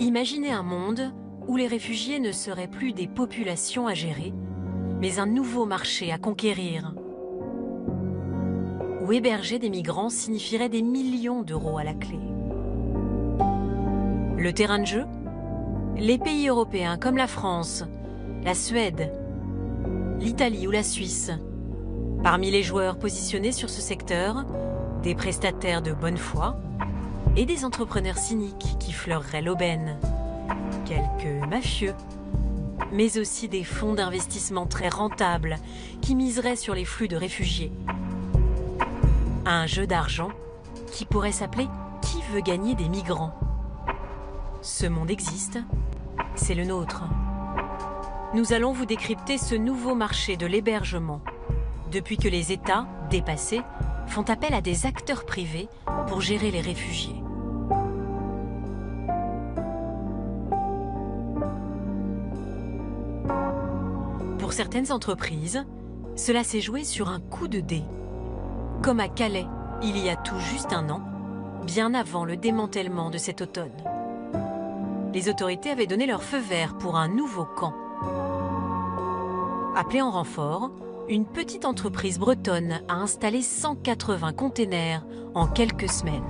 Imaginez un monde où les réfugiés ne seraient plus des populations à gérer, mais un nouveau marché à conquérir. Où héberger des migrants signifierait des millions d'euros à la clé. Le terrain de jeu? Les pays européens comme la France, la Suède, l'Italie ou la Suisse. Parmi les joueurs positionnés sur ce secteur, des prestataires de bonne foi et des entrepreneurs cyniques qui fleureraient l'aubaine. Quelques mafieux, mais aussi des fonds d'investissement très rentables qui miseraient sur les flux de réfugiés. Un jeu d'argent qui pourrait s'appeler « Qui veut gagner des migrants ?» Ce monde existe, c'est le nôtre. Nous allons vous décrypter ce nouveau marché de l'hébergement, depuis que les États, dépassés, font appel à des acteurs privés pour gérer les réfugiés. Pour certaines entreprises, cela s'est joué sur un coup de dé. Comme à Calais, il y a tout juste un an, bien avant le démantèlement de cet automne. Les autorités avaient donné leur feu vert pour un nouveau camp. Appelée en renfort, une petite entreprise bretonne a installé 180 containers en quelques semaines.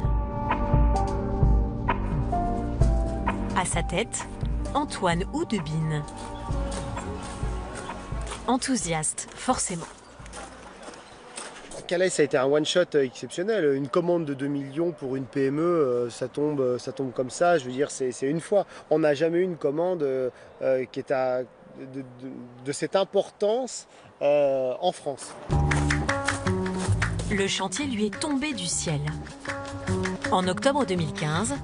À sa tête, Antoine Houdebine. Enthousiaste, forcément. Calais, ça a été un one-shot exceptionnel. Une commande de 2 millions pour une PME, ça tombe comme ça. Je veux dire, c'est une fois. On n'a jamais eu une commande qui est de cette importance en France. Le chantier lui est tombé du ciel. En octobre 2015,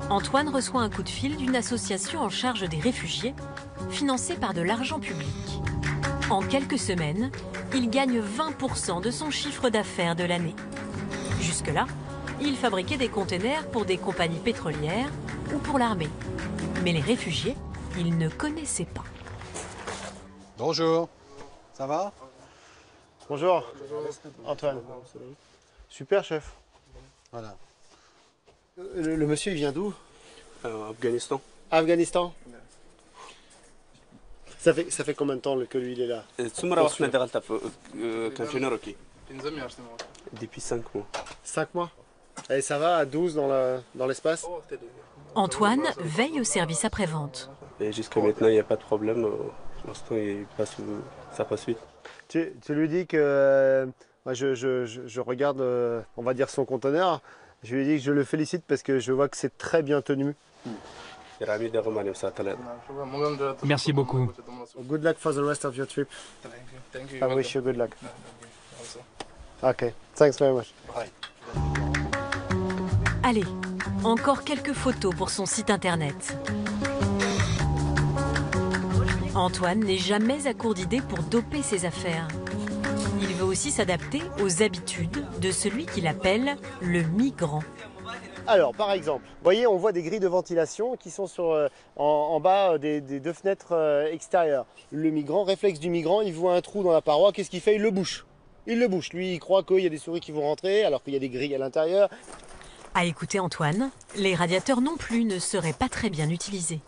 Antoine reçoit un coup de fil d'une association en charge des réfugiés, financée par de l'argent public. En quelques semaines, il gagne 20% de son chiffre d'affaires de l'année. Jusque-là, il fabriquait des containers pour des compagnies pétrolières ou pour l'armée. Mais les réfugiés, il ne connaissait pas. Bonjour, ça va? Bonjour, Antoine. Super, chef. Voilà. Le monsieur, il vient d'où? Afghanistan. Afghanistan. Ça fait combien de temps que lui, il est là? Depuis 5 mois. 5 mois. Et ça va à 12 dans l'espace? Antoine veille au service après-vente. Et jusqu'à maintenant, il n'y a pas de problème. Pour l'instant, ça passe vite. Tu lui dis que moi je regarde, on va dire, son conteneur. Je lui dis que je le félicite parce que je vois que c'est très bien tenu. Merci beaucoup. Good luck for the rest of your trip. Thank you. I wish you good luck. Okay, thanks very much. Allez, encore quelques photos pour son site internet. Antoine n'est jamais à court d'idées pour doper ses affaires. Il veut aussi s'adapter aux habitudes de celui qu'il appelle le migrant. Alors, par exemple, vous voyez, on voit des grilles de ventilation qui sont en bas des 2 fenêtres extérieures. Le migrant, réflexe du migrant, il voit un trou dans la paroi, qu'est-ce qu'il fait? Il le bouche. Il le bouche. Lui, il croit qu'il y a des souris qui vont rentrer alors qu'il y a des grilles à l'intérieur. À écouter Antoine, les radiateurs non plus ne seraient pas très bien utilisés.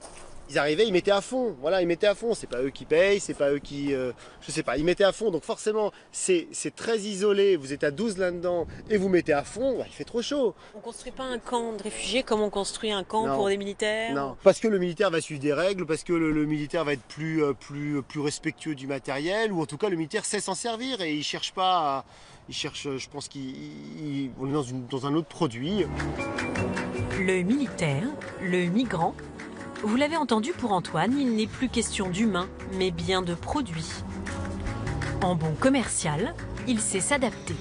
Ils arrivaient, ils mettaient à fond. Voilà, ils mettaient à fond. C'est pas eux qui payent, c'est pas eux qui... je sais pas, ils mettaient à fond. Donc forcément, c'est très isolé. Vous êtes à 12 là-dedans et vous mettez à fond, bah, il fait trop chaud. On ne construit pas un camp de réfugiés comme on construit un camp pour des militaires? Non, parce que le militaire va suivre des règles, parce que le militaire va être plus respectueux du matériel, ou en tout cas le militaire sait s'en servir et il cherche pas à... Il cherche, je pense qu'on est dans un autre produit. Le militaire, le migrant, vous l'avez entendu, pour Antoine, il n'est plus question d'humain, mais bien de produit. En bon commercial, il sait s'adapter,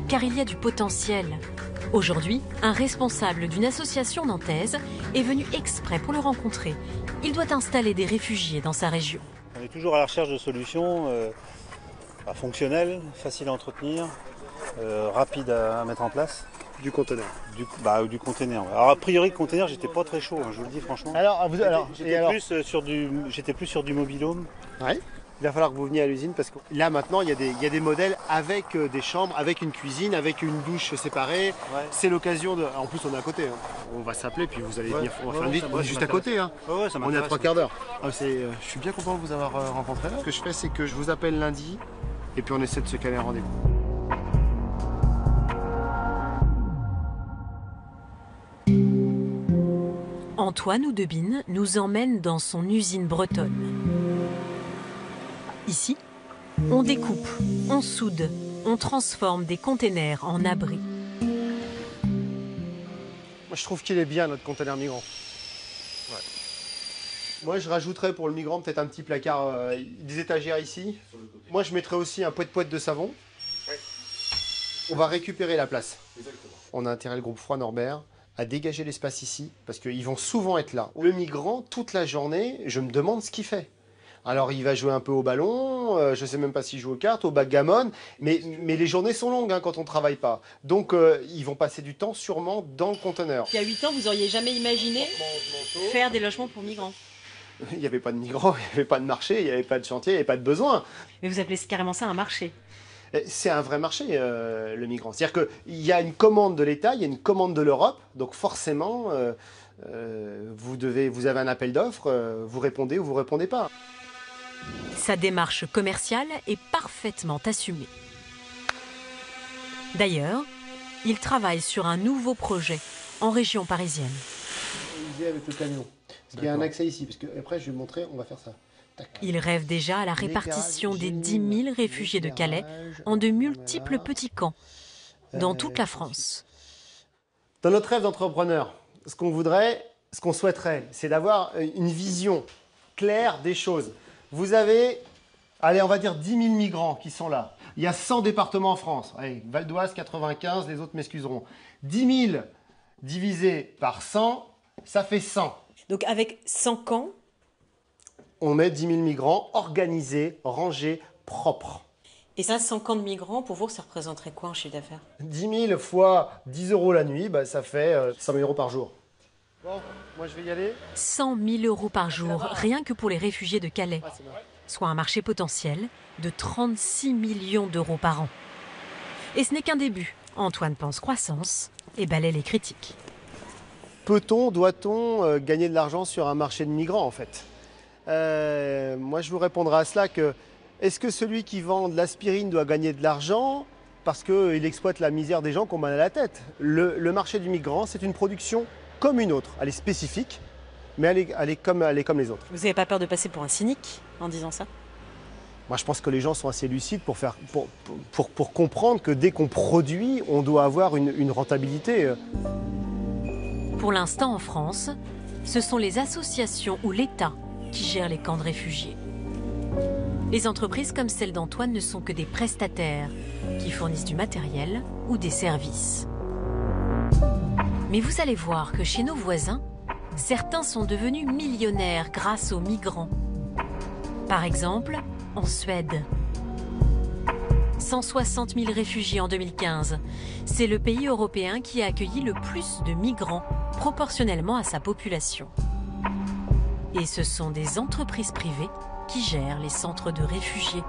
car il y a du potentiel. Aujourd'hui, un responsable d'une association nantaise est venu exprès pour le rencontrer. Il doit installer des réfugiés dans sa région. On est toujours à la recherche de solutions fonctionnelles, faciles à entretenir, rapides à mettre en place. Du conteneur. Du conteneur. Alors a priori, le conteneur, j'étais pas très chaud, hein, je vous le dis franchement. J'étais plus sur du mobil-home. Ouais. il va falloir que vous veniez à l'usine parce que là maintenant il y a des modèles avec des chambres, avec une cuisine, avec une douche séparée. Ouais. C'est l'occasion de. En plus on est à côté. Hein. On va s'appeler puis vous allez venir. On va faire une visite. On est juste à côté. Hein. On est à 3 quarts d'heure. Je suis bien content de vous avoir rencontré là. Ce que je fais c'est que je vous appelle lundi et puis on essaie de se caler un rendez-vous. Antoine Oudebine nous emmène dans son usine bretonne. Ici, on découpe, on soude, on transforme des containers en abris. Moi, je trouve qu'il est bien, notre container migrant. Ouais. Moi, je rajouterais pour le migrant peut-être un petit placard, des étagères ici. Moi, je mettrais aussi un poète de savon. Ouais. On va récupérer la place. Exactement. On a intérêt, le groupe Froid Norbert, à dégager l'espace ici, parce qu'ils vont souvent être là. Le migrant, toute la journée, je me demande ce qu'il fait. Alors il va jouer un peu au ballon, je ne sais même pas s'il joue aux cartes, au backgammon, mais les journées sont longues hein, quand on ne travaille pas. Donc ils vont passer du temps sûrement dans le conteneur. Il y a 8 ans, vous n'auriez jamais imaginé faire des logements pour migrants? Il n'y avait pas de migrants, il n'y avait pas de marché, il n'y avait pas de chantier, il n'y avait pas de besoin. Mais vous appelez carrément ça un marché? C'est un vrai marché, le migrant. C'est-à-dire qu'il y a une commande de l'État, il y a une commande de l'Europe, donc forcément, vous avez un appel d'offres, vous répondez ou vous ne répondez pas. Sa démarche commerciale est parfaitement assumée. D'ailleurs, il travaille sur un nouveau projet en région parisienne. Avec le camion. Il y a un accès ici, parce qu'après je vais vous montrer, on va faire ça. Tac. Il rêve déjà à la répartition des 10 000 réfugiés de Calais en de multiples petits camps dans toute la France. Dans notre rêve d'entrepreneur, ce qu'on voudrait, ce qu'on souhaiterait, c'est d'avoir une vision claire des choses. Vous avez, allez, on va dire 10 000 migrants qui sont là. Il y a 100 départements en France. Allez, Val d'Oise, 95, les autres m'excuseront. 10 000 divisé par 100, ça fait 100. Donc avec 100 camps, on met 10 000 migrants organisés, rangés, propres. Et ça, 100 camps de migrants, pour vous, ça représenterait quoi en chiffre d'affaires? 10 000 fois 10 € la nuit, bah, ça fait 100 000 € par jour. Bon, moi je vais y aller. 100 000 € par jour, rien que pour les réfugiés de Calais. Soit un marché potentiel de 36 millions d'euros par an. Et ce n'est qu'un début. Antoine pense croissance et balaie les critiques. Peut-on, doit-on gagner de l'argent sur un marché de migrants en fait? Moi je vous répondrai à cela que est-ce que celui qui vend de l'aspirine doit gagner de l'argent parce qu'il exploite la misère des gens qu'on mal à la tête? Le marché du migrant, c'est une production comme une autre. Elle est spécifique, mais elle est comme les autres. Vous n'avez pas peur de passer pour un cynique en disant ça? Moi, je pense que les gens sont assez lucides pour comprendre que dès qu'on produit, on doit avoir une rentabilité. Pour l'instant, en France, ce sont les associations ou l'État qui gèrent les camps de réfugiés. Les entreprises comme celle d'Antoine ne sont que des prestataires qui fournissent du matériel ou des services. Mais vous allez voir que chez nos voisins, certains sont devenus millionnaires grâce aux migrants. Par exemple, en Suède. 160 000 réfugiés en 2015. C'est le pays européen qui a accueilli le plus de migrants proportionnellement à sa population. Et ce sont des entreprises privées qui gèrent les centres de réfugiés.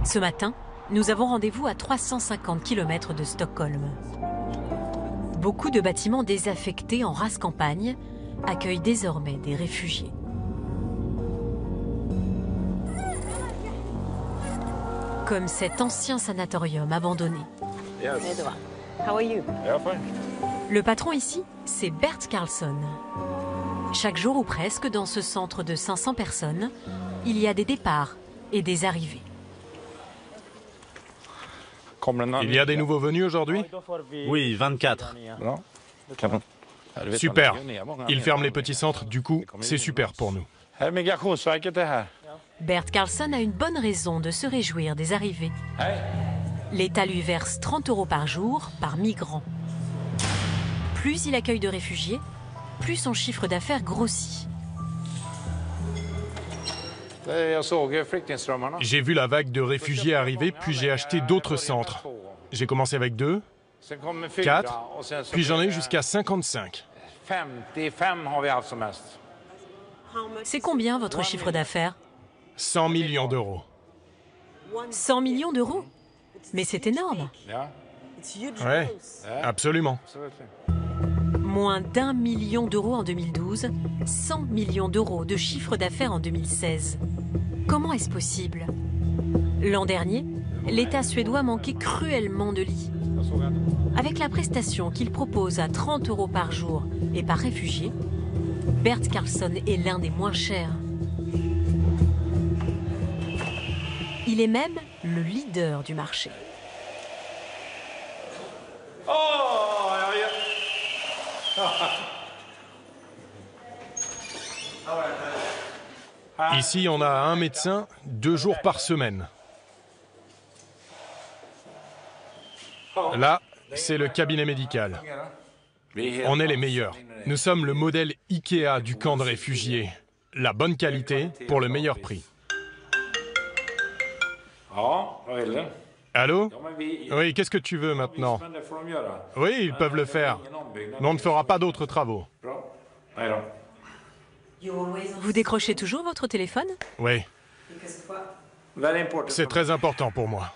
Ce matin, nous avons rendez-vous à 350 km de Stockholm. Beaucoup de bâtiments désaffectés en rase campagne accueillent désormais des réfugiés. Comme cet ancien sanatorium abandonné. Edouard, how are you? Le patron ici, c'est Bert Karlsson. Chaque jour ou presque, dans ce centre de 500 personnes, il y a des départs et des arrivées. Il y a des nouveaux venus aujourd'hui? Oui, 24. Super. Ils ferment les petits centres, du coup, c'est super pour nous. Bert Karlsson a une bonne raison de se réjouir des arrivées. L'État lui verse 30 € par jour par migrant. Plus il accueille de réfugiés, plus son chiffre d'affaires grossit. J'ai vu la vague de réfugiés arriver, puis j'ai acheté d'autres centres. J'ai commencé avec 2, 4, puis j'en ai eu jusqu'à 55. C'est combien votre chiffre d'affaires? 100 millions d'euros. 100 millions d'euros? Mais c'est énorme. Ouais, absolument. Moins d'1 million d'euros en 2012, 100 millions d'euros de chiffre d'affaires en 2016. Comment est-ce possible? L'an dernier, l'État suédois manquait cruellement de lits. Avec la prestation qu'il propose à 30 € par jour et par réfugié, Bert Karlsson est l'un des moins chers. Il est même le leader du marché. Ici, on a un médecin 2 jours par semaine. Là, c'est le cabinet médical. On est les meilleurs. Nous sommes le modèle Ikea du camp de réfugiés. La bonne qualité pour le meilleur prix. Allô? Oui, qu'est-ce que tu veux maintenant? Oui, ils peuvent le faire. Mais on ne fera pas d'autres travaux. Vous décrochez toujours votre téléphone? Oui. C'est très important pour moi.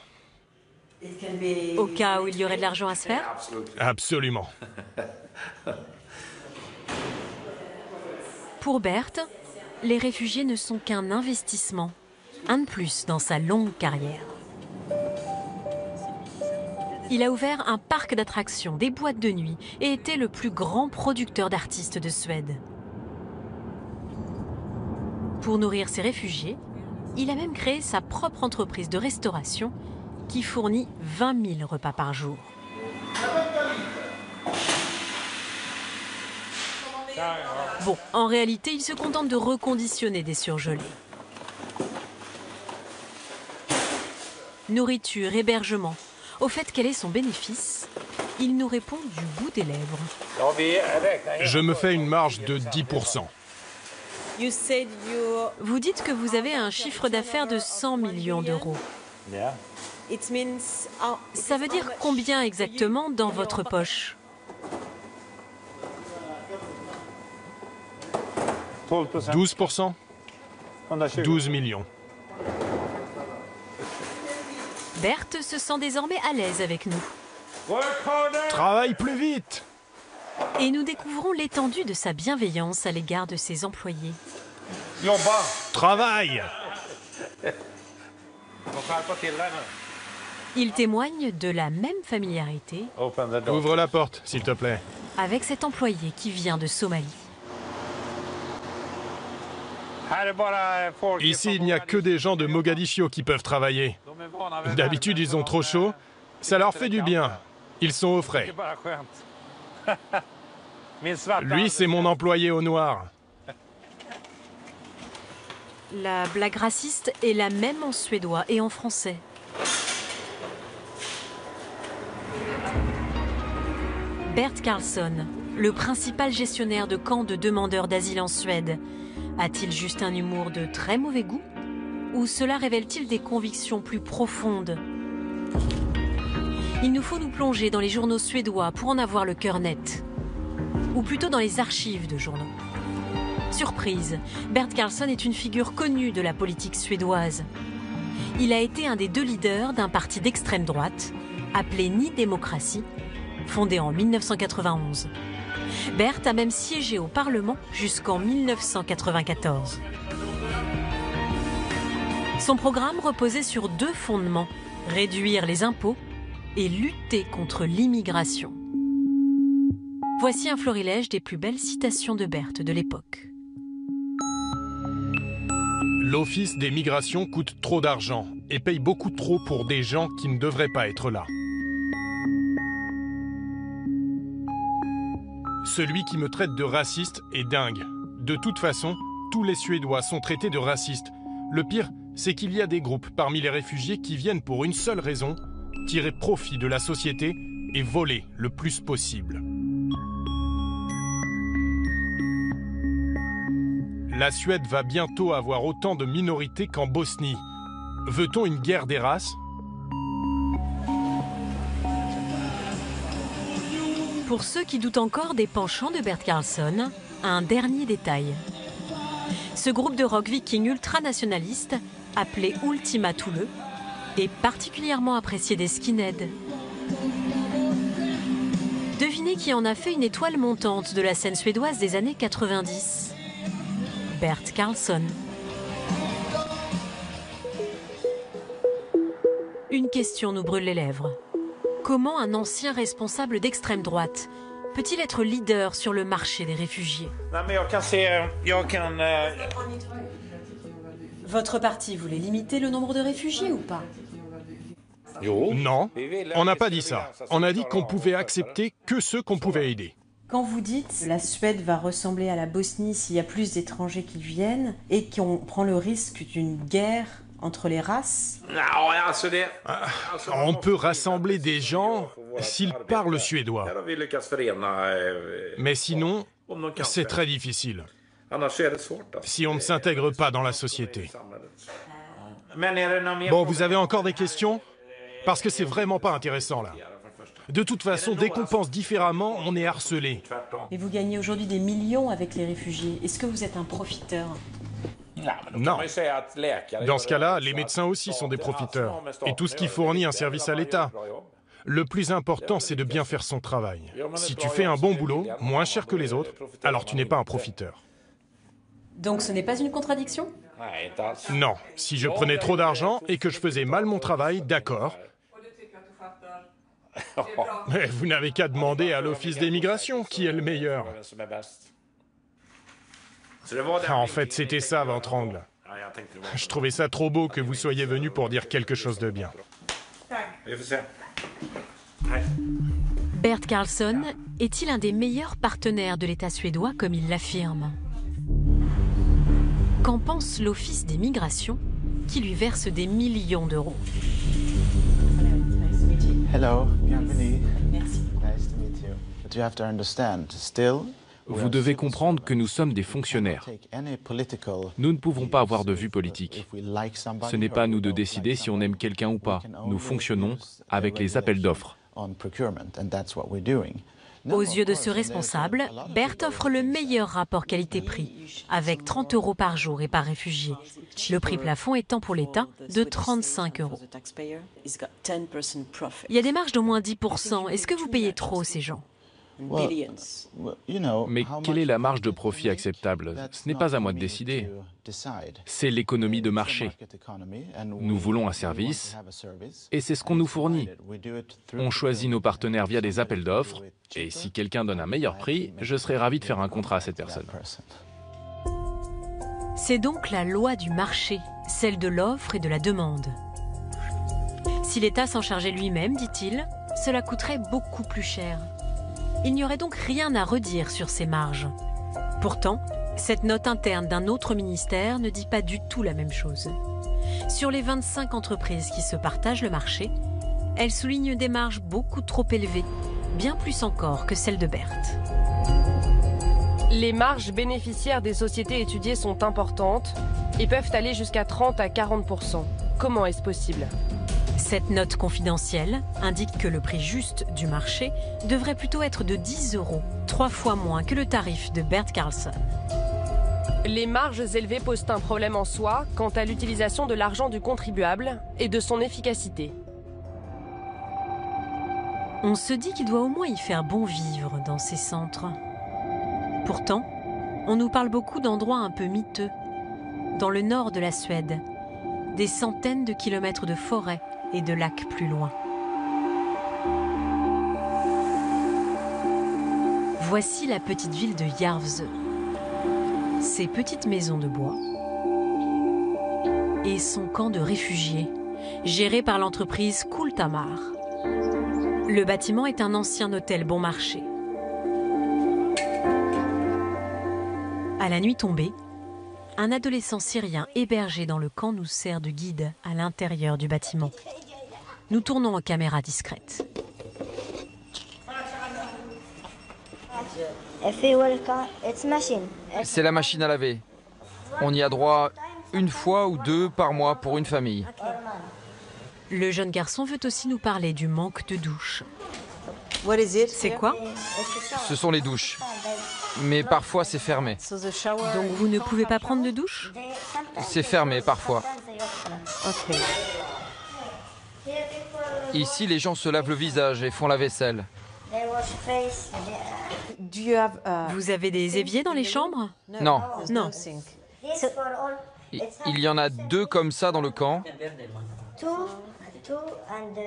Au cas où il y aurait de l'argent à se faire? Absolument. Pour Bert, les réfugiés ne sont qu'un investissement, un de plus dans sa longue carrière. Il a ouvert un parc d'attractions, des boîtes de nuit et était le plus grand producteur d'artistes de Suède. Pour nourrir ses réfugiés, il a même créé sa propre entreprise de restauration qui fournit 20 000 repas par jour. Bon, en réalité, il se contente de reconditionner des surgelés. Nourriture, hébergement. Au fait, quel est son bénéfice? Il nous répond du bout des lèvres. Je me fais une marge de 10%. Vous dites que vous avez un chiffre d'affaires de 100 millions d'euros. Ça veut dire combien exactement dans votre poche? 12%? 12 millions. Bert se sent désormais à l'aise avec nous. Travaille plus vite! Et nous découvrons l'étendue de sa bienveillance à l'égard de ses employés. Travaille! Il témoigne de la même familiarité Ouvre la porte, s'il te plaît. avec cet employé qui vient de Somalie. Ici, il n'y a que des gens de Mogadiscio qui peuvent travailler. D'habitude, ils ont trop chaud. Ça leur fait du bien. Ils sont au frais. Lui, c'est mon employé au noir. La blague raciste est la même en suédois et en français. Bert Karlsson, le principal gestionnaire de camps de demandeurs d'asile en Suède, a-t-il juste un humour de très mauvais goût? Ou cela révèle-t-il des convictions plus profondes? Il nous faut nous plonger dans les journaux suédois pour en avoir le cœur net. Ou plutôt dans les archives de journaux. Surprise, Bert Karlsson est une figure connue de la politique suédoise. Il a été un des 2 leaders d'un parti d'extrême droite, appelé Ny Demokrati, fondé en 1991. Bert a même siégé au Parlement jusqu'en 1994. Son programme reposait sur 2 fondements, réduire les impôts et lutter contre l'immigration. Voici un florilège des plus belles citations de Bert de l'époque. L'Office des migrations coûte trop d'argent et paye beaucoup trop pour des gens qui ne devraient pas être là. Celui qui me traite de raciste est dingue. De toute façon, tous les Suédois sont traités de racistes. Le pire, c'est qu'il y a des groupes parmi les réfugiés qui viennent pour une seule raison, tirer profit de la société et voler le plus possible. La Suède va bientôt avoir autant de minorités qu'en Bosnie. Veut-on une guerre des races ? Pour ceux qui doutent encore des penchants de Bert Karlsson, un dernier détail. Ce groupe de rock viking ultranationaliste, appelé Ultima Thule, est particulièrement apprécié des skinheads. Devinez qui en a fait une étoile montante de la scène suédoise des années 90 ? Bert Karlsson. Une question nous brûle les lèvres. Comment un ancien responsable d'extrême droite peut-il être leader sur le marché des réfugiés ? Votre parti voulait limiter le nombre de réfugiés ou pas ? Non, on n'a pas dit ça. On a dit qu'on pouvait accepter que ceux qu'on pouvait aider. Quand vous dites la Suède va ressembler à la Bosnie s'il y a plus d'étrangers qui viennent et qu'on prend le risque d'une guerre entre les races, On peut rassembler des gens s'ils parlent suédois. Mais sinon, c'est très difficile. Si on ne s'intègre pas dans la société. Bon, vous avez encore des questions ? Parce que c'est vraiment pas intéressant là. De toute façon, dès qu'on pense différemment, on est harcelé. et vous gagnez aujourd'hui des millions avec les réfugiés, est-ce que vous êtes un profiteur ? Non. Dans ce cas-là, les médecins aussi sont des profiteurs. Et tout ce qui fournit un service à l'État. Le plus important, c'est de bien faire son travail. Si tu fais un bon boulot, moins cher que les autres, alors tu n'es pas un profiteur. Donc ce n'est pas une contradiction ? Non. Si je prenais trop d'argent et que je faisais mal mon travail, d'accord. Mais vous n'avez qu'à demander à l'Office des migrations qui est le meilleur. En fait, c'était ça, votre angle. Je trouvais ça trop beau que vous soyez venu pour dire quelque chose de bien. Bert Karlsson est-il un des meilleurs partenaires de l'État suédois comme il l'affirme ? Qu'en pense l'Office des migrations qui lui verse des millions d'euros ? Hello, bienvenue. Merci. Nice to meet you. But you have to understand, still, Vous devez comprendre que nous sommes des fonctionnaires. Nous ne pouvons pas avoir de vue politique. Ce n'est pas à nous de décider si on aime quelqu'un ou pas. Nous fonctionnons avec les appels d'offres. Aux yeux de ce responsable, Bert offre le meilleur rapport qualité-prix, avec 30 € par jour et par réfugié. Le prix plafond étant pour l'État de 35 €. Il y a des marges d'au moins 10%. Est-ce que vous payez trop ces gens ? Mais quelle est la marge de profit acceptable ? Ce n'est pas à moi de décider. C'est l'économie de marché. Nous voulons un service et c'est ce qu'on nous fournit. On choisit nos partenaires via des appels d'offres et si quelqu'un donne un meilleur prix, je serai ravi de faire un contrat à cette personne. C'est donc la loi du marché, celle de l'offre et de la demande. Si l'État s'en chargeait lui-même, dit-il, cela coûterait beaucoup plus cher. Il n'y aurait donc rien à redire sur ces marges. Pourtant, cette note interne d'un autre ministère ne dit pas du tout la même chose. Sur les 25 entreprises qui se partagent le marché, elle souligne des marges beaucoup trop élevées, bien plus encore que celles de Berthe. Les marges bénéficiaires des sociétés étudiées sont importantes et peuvent aller jusqu'à 30 à 40%. Comment est-ce possible ? Cette note confidentielle indique que le prix juste du marché devrait plutôt être de 10 €, 3 fois moins que le tarif de Bert Karlsson. Les marges élevées posent un problème en soi quant à l'utilisation de l'argent du contribuable et de son efficacité. On se dit qu'il doit au moins y faire bon vivre dans ces centres. Pourtant, on nous parle beaucoup d'endroits un peu miteux. Dans le nord de la Suède, des centaines de kilomètres de forêts et de lacs plus loin. Voici la petite ville de Järvsö. Ses petites maisons de bois et son camp de réfugiés, géré par l'entreprise Kultamar. Le bâtiment est un ancien hôtel bon marché. À la nuit tombée, un adolescent syrien hébergé dans le camp nous sert de guide à l'intérieur du bâtiment. Nous tournons en caméra discrète. C'est la machine à laver. On y a droit une fois ou deux par mois pour une famille. Le jeune garçon veut aussi nous parler du manque de douche. C'est quoi? Ce sont les douches. Mais parfois c'est fermé. Donc vous ne pouvez pas prendre de douche? C'est fermé parfois. Ici, les gens se lavent le visage et font la vaisselle. Vous avez des éviers dans les chambres? Non. Non. Il y en a 2 comme ça dans le camp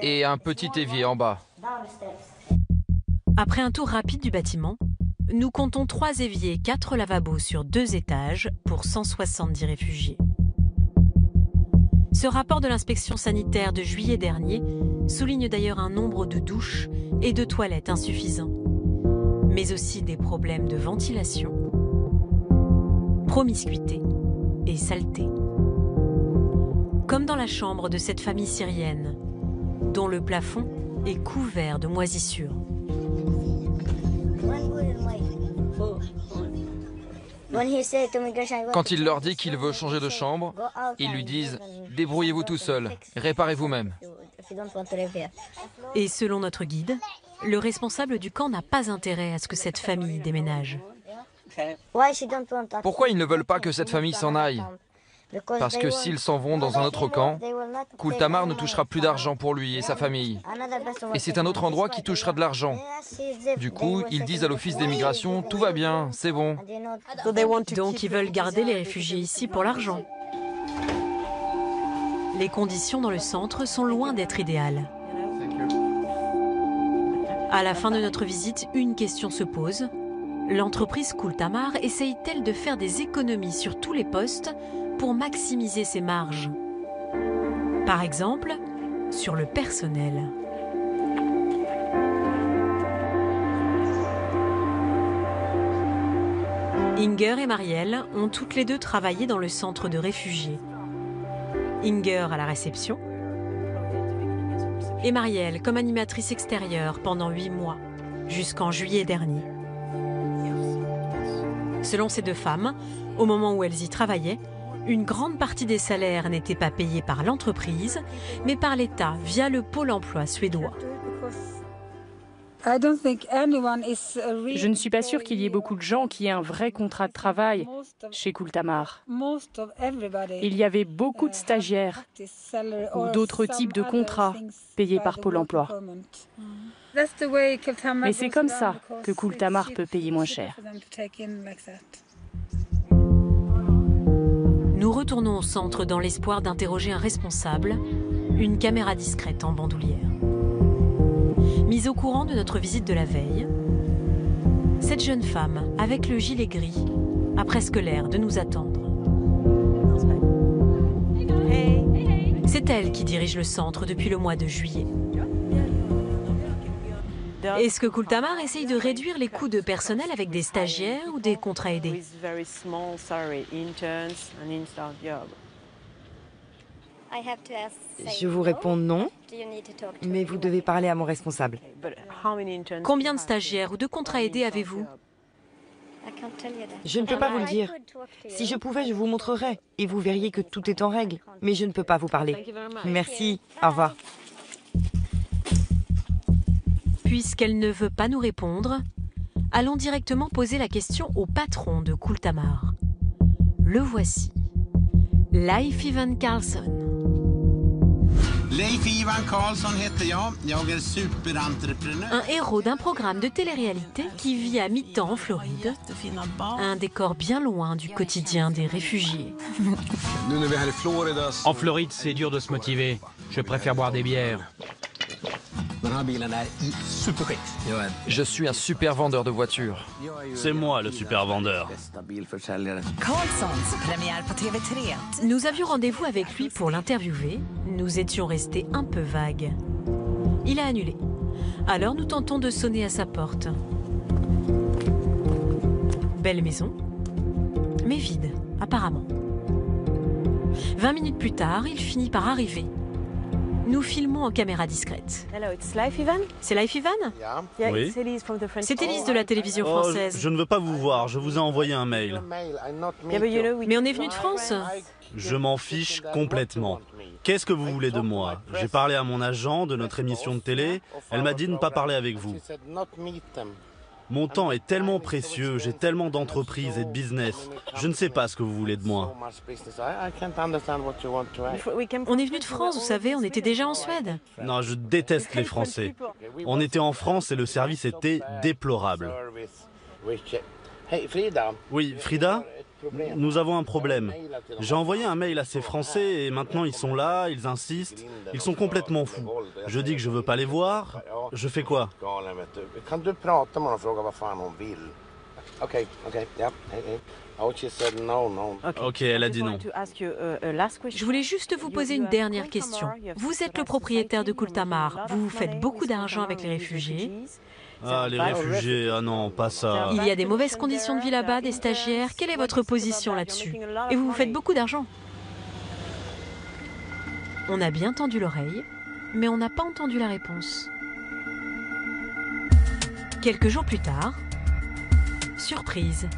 et un petit évier en bas. Après un tour rapide du bâtiment, nous comptons 3 éviers et 4 lavabos sur 2 étages pour 170 réfugiés. Ce rapport de l'inspection sanitaire de juillet dernier souligne d'ailleurs un nombre de douches et de toilettes insuffisants, mais aussi des problèmes de ventilation, promiscuité et saleté. Comme dans la chambre de cette famille syrienne, dont le plafond est couvert de moisissures. Quand il leur dit qu'il veut changer de chambre, ils lui disent « Débrouillez-vous tout seul, réparez vous-même ». Et selon notre guide, le responsable du camp n'a pas intérêt à ce que cette famille déménage. Pourquoi ils ne veulent pas que cette famille s'en aille? Parce que s'ils s'en vont dans un autre camp, Kultamar ne touchera plus d'argent pour lui et sa famille. Et c'est un autre endroit qui touchera de l'argent. Du coup, ils disent à l'office d'émigration, tout va bien, c'est bon. Donc ils veulent garder les réfugiés ici pour l'argent. Les conditions dans le centre sont loin d'être idéales. À la fin de notre visite, une question se pose. L'entreprise Kultamar essaye-t-elle de faire des économies sur tous les postes pour maximiser ses marges? Par exemple, sur le personnel. Inger et Marielle ont toutes les 2 travaillé dans le centre de réfugiés. Inger à la réception et Marielle comme animatrice extérieure pendant 8 mois, jusqu'en juillet dernier. Selon ces 2 femmes, au moment où elles y travaillaient, une grande partie des salaires n'était pas payée par l'entreprise, mais par l'État via le Pôle emploi suédois. Je ne suis pas sûre qu'il y ait beaucoup de gens qui aient un vrai contrat de travail chez Kultamar. Il y avait beaucoup de stagiaires ou d'autres types de contrats payés par Pôle emploi. Mais c'est comme ça que Kultamar peut payer moins cher. Nous retournons au centre dans l'espoir d'interroger un responsable, une caméra discrète en bandoulière. Mise au courant de notre visite de la veille, cette jeune femme, avec le gilet gris, a presque l'air de nous attendre. C'est elle qui dirige le centre depuis le mois de juillet. Est-ce que Kultamar essaye de réduire les coûts de personnel avec des stagiaires ou des contrats aidés? Je vous réponds non, mais vous devez parler à mon responsable. Combien de stagiaires ou de contrats aidés avez-vous? Je ne peux pas vous le dire. Si je pouvais, je vous montrerais et vous verriez que tout est en règle. Mais je ne peux pas vous parler. Merci, au revoir. Puisqu'elle ne veut pas nous répondre, allons directement poser la question au patron de Kultamar. Le voici, Leif Ivan Karlsson. Leif Ivan Karlsson heter jag. Jag är superentreprenör. Un héros d'un programme de télé-réalité qui vit à mi-temps en Floride. Un décor bien loin du quotidien des réfugiés. En Floride, c'est dur de se motiver. Je préfère boire des bières. Je suis un super vendeur de voitures. C'est moi le super vendeur. Nous avions rendez-vous avec lui pour l'interviewer. Nous étions restés un peu vagues. Il a annulé. Alors nous tentons de sonner à sa porte. Belle maison, mais vide, apparemment. 20 minutes plus tard, il finit par arriver. Nous filmons en caméra discrète. C'est Life Ivan? Oui. C'est Élise de la télévision Oh, française. je ne veux pas vous voir, je vous ai envoyé un mail. Mais on est venu de France. Je m'en fiche complètement. Qu'est-ce que vous voulez de moi? J'ai parlé à mon agent de notre émission de télé, elle m'a dit de ne pas parler avec vous. Mon temps est tellement précieux, j'ai tellement d'entreprises et de business. Je ne sais pas ce que vous voulez de moi. On est venu de France, vous savez, on était déjà en Suède. Non, je déteste les Français. On était en France et le service était déplorable. Oui, Frida, nous avons un problème. J'ai envoyé un mail à ces Français et maintenant ils sont là, ils insistent, ils sont complètement fous. Je dis que je veux pas les voir, je fais quoi? Ok, elle a dit non. Je voulais juste vous poser une dernière question. Vous êtes le propriétaire de Kultamar, vous faites beaucoup d'argent avec les réfugiés. Ah, les réfugiés, ah non, pas ça. Il y a des mauvaises conditions de vie là-bas, des stagiaires. Quelle est votre position là-dessus? Et vous faites beaucoup d'argent. On a bien tendu l'oreille, mais on n'a pas entendu la réponse. Quelques jours plus tard, surprise,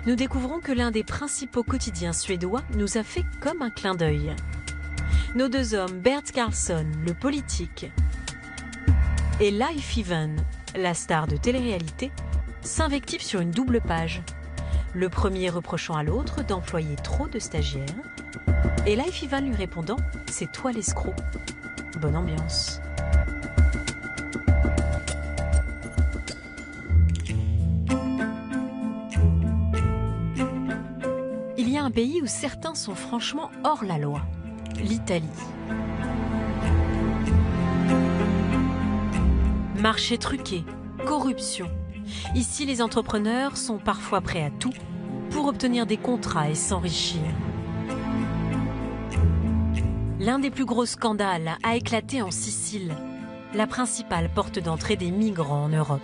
nous découvrons que l'un des principaux quotidiens suédois nous a fait comme un clin d'œil. Nos deux hommes, Bert Karlsson, le politique, et Life Ivan, la star de télé-réalité, s'invectivent sur une double page. Le premier reprochant à l'autre d'employer trop de stagiaires, et Life Ivan lui répondant « C'est toi l'escroc ». Bonne ambiance. Il y a un pays où certains sont franchement hors la loi, l'Italie. Marché truqué, corruption. Ici, les entrepreneurs sont parfois prêts à tout pour obtenir des contrats et s'enrichir. L'un des plus gros scandales a éclaté en Sicile, la principale porte d'entrée des migrants en Europe.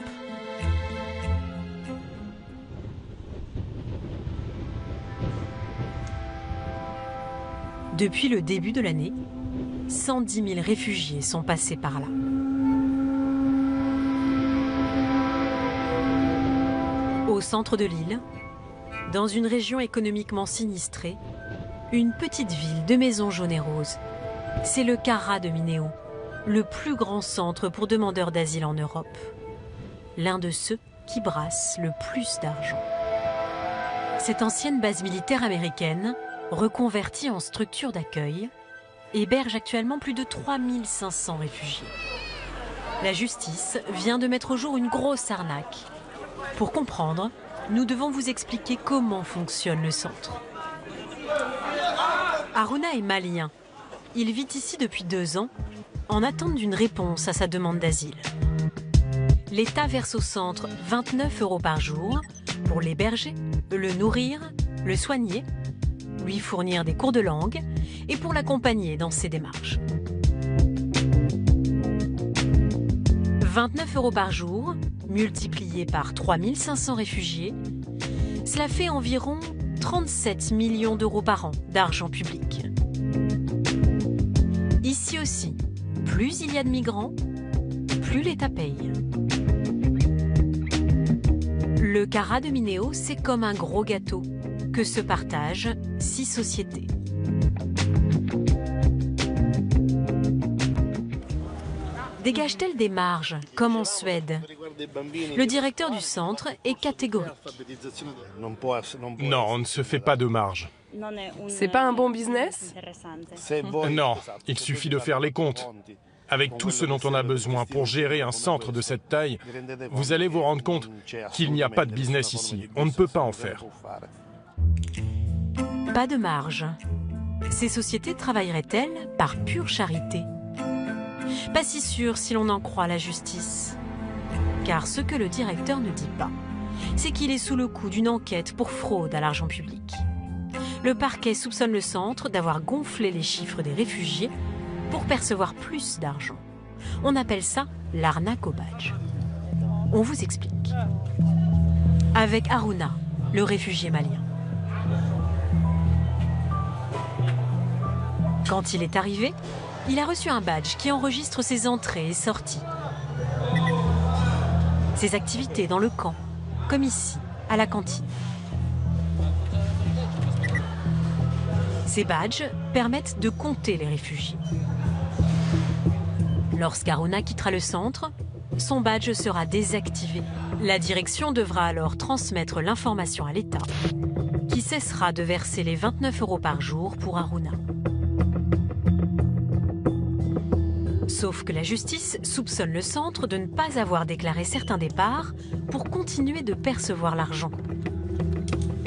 Depuis le début de l'année, 110 000 réfugiés sont passés par là. Au centre de l'île, dans une région économiquement sinistrée, une petite ville de maisons jaunes et roses. C'est le Carrà de Mineo, le plus grand centre pour demandeurs d'asile en Europe. L'un de ceux qui brassent le plus d'argent. Cette ancienne base militaire américaine, reconvertie en structure d'accueil, héberge actuellement plus de 3500 réfugiés. La justice vient de mettre au jour une grosse arnaque. Pour comprendre, nous devons vous expliquer comment fonctionne le centre. Aruna est malien. Il vit ici depuis 2 ans, en attente d'une réponse à sa demande d'asile. L'État verse au centre 29 € par jour pour l'héberger, le nourrir, le soigner, lui fournir des cours de langue et pour l'accompagner dans ses démarches. 29 € par jour, multiplié par 3500 réfugiés, cela fait environ 37 millions d'euros par an d'argent public. Ici aussi, plus il y a de migrants, plus l'État paye. Le Carrà de Mineo, c'est comme un gros gâteau que se partagent 6 sociétés. Dégage-t-elle des marges, comme en Suède? Le directeur du centre est catégorique. Non, on ne se fait pas de marge. C'est pas un bon business? Non, il suffit de faire les comptes. Avec tout ce dont on a besoin pour gérer un centre de cette taille, vous allez vous rendre compte qu'il n'y a pas de business ici. On ne peut pas en faire. Pas de marge. Ces sociétés travailleraient-elles par pure charité? Pas si sûr si l'on en croit la justice. Car ce que le directeur ne dit pas, c'est qu'il est sous le coup d'une enquête pour fraude à l'argent public. Le parquet soupçonne le centre d'avoir gonflé les chiffres des réfugiés pour percevoir plus d'argent. On appelle ça l'arnaque au badge. On vous explique. Avec Aruna, le réfugié malien. Quand il est arrivé, Il a reçu un badge qui enregistre ses entrées et sorties, ses activités dans le camp, comme ici, à la cantine. Ces badges permettent de compter les réfugiés. Lorsqu'Haruna quittera le centre, son badge sera désactivé. La direction devra alors transmettre l'information à l'État, qui cessera de verser les 29 € par jour pour Haruna. Sauf que la justice soupçonne le centre de ne pas avoir déclaré certains départs pour continuer de percevoir l'argent.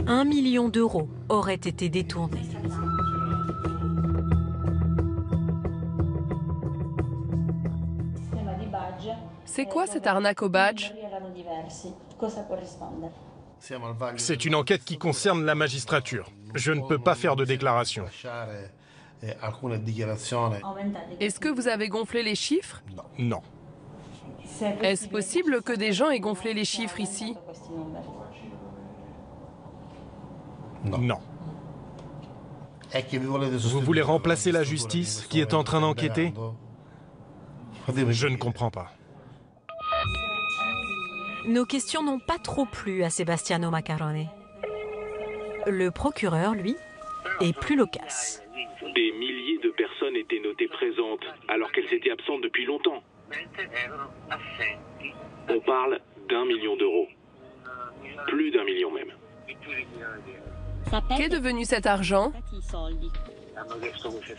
1 million d'euros auraient été détournés. C'est quoi cette arnaque au badge? C'est une enquête qui concerne la magistrature. Je ne peux pas faire de déclaration. Est-ce que vous avez gonflé les chiffres? Non. Est-ce possible que des gens aient gonflé les chiffres ici? Non. Vous voulez remplacer la justice qui est en train d'enquêter? Je ne comprends pas. Nos questions n'ont pas trop plu à Sebastiano Maccarone. Le procureur, lui, est plus loquace. Des milliers de personnes étaient notées présentes alors qu'elles étaient absentes depuis longtemps. On parle d'1 million d'euros. Plus d'1 million même. Qu'est devenu cet argent?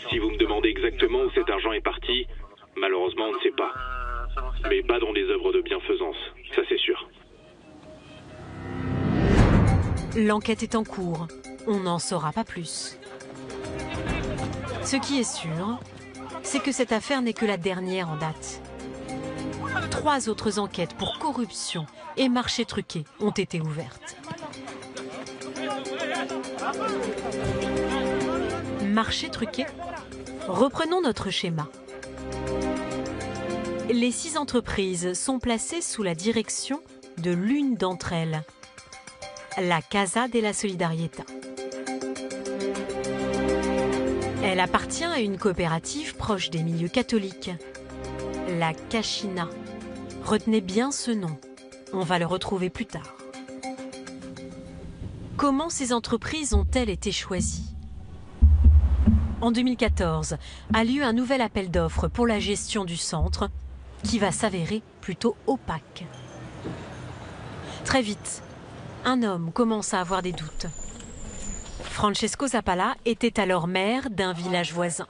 Si vous me demandez exactement où cet argent est parti, malheureusement on ne sait pas. Mais pas dans des œuvres de bienfaisance, ça c'est sûr. L'enquête est en cours. On n'en saura pas plus. Ce qui est sûr, c'est que cette affaire n'est que la dernière en date. 3 autres enquêtes pour corruption et marché truqué ont été ouvertes. Marché truqué? Reprenons notre schéma. Les 6 entreprises sont placées sous la direction de l'une d'entre elles, la Casa della Solidarietà. Elle appartient à une coopérative proche des milieux catholiques, la Cascina. Retenez bien ce nom, on va le retrouver plus tard. Comment ces entreprises ont-elles été choisies? En 2014, a lieu un nouvel appel d'offres pour la gestion du centre, qui va s'avérer plutôt opaque. Très vite, un homme commence à avoir des doutes. Francesco Zappala était alors maire d'un village voisin.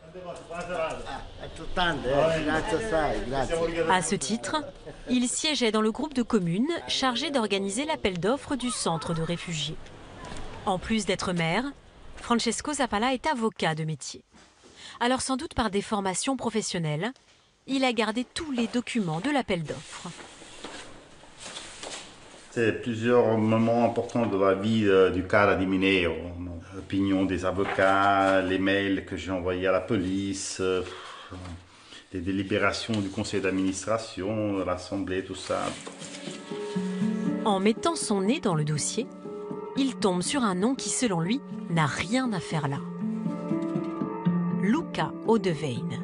À ce titre, il siégeait dans le groupe de communes chargé d'organiser l'appel d'offres du centre de réfugiés. En plus d'être maire, Francesco Zappala est avocat de métier. Alors sans doute par des formations professionnelles, il a gardé tous les documents de l'appel d'offres. C'est plusieurs moments importants de la vie du Cara di Mineo. L'opinion des avocats, les mails que j'ai envoyés à la police, les délibérations du conseil d'administration, l'assemblée, tout ça. En mettant son nez dans le dossier, il tombe sur un nom qui, selon lui, n'a rien à faire là. Luca Odevaine.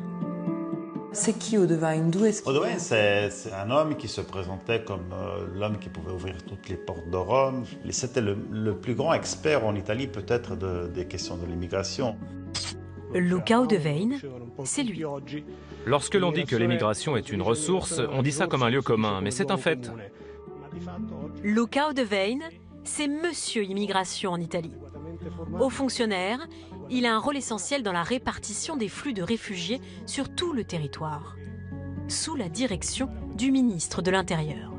C'est qui Odevaine? D'où est-ce qu'il Odevaine, c'est un homme qui se présentait comme l'homme qui pouvait ouvrir toutes les portes de Rome. C'était le plus grand expert en Italie, peut-être, des questions de l'immigration. Luca Odevaine, c'est lui. Lorsque l'on dit que l'immigration est une ressource, on dit ça comme un lieu commun, mais c'est un fait. Luca Odevaine, c'est Monsieur Immigration en Italie. Haut fonctionnaire, il a un rôle essentiel dans la répartition des flux de réfugiés sur tout le territoire, sous la direction du ministre de l'Intérieur.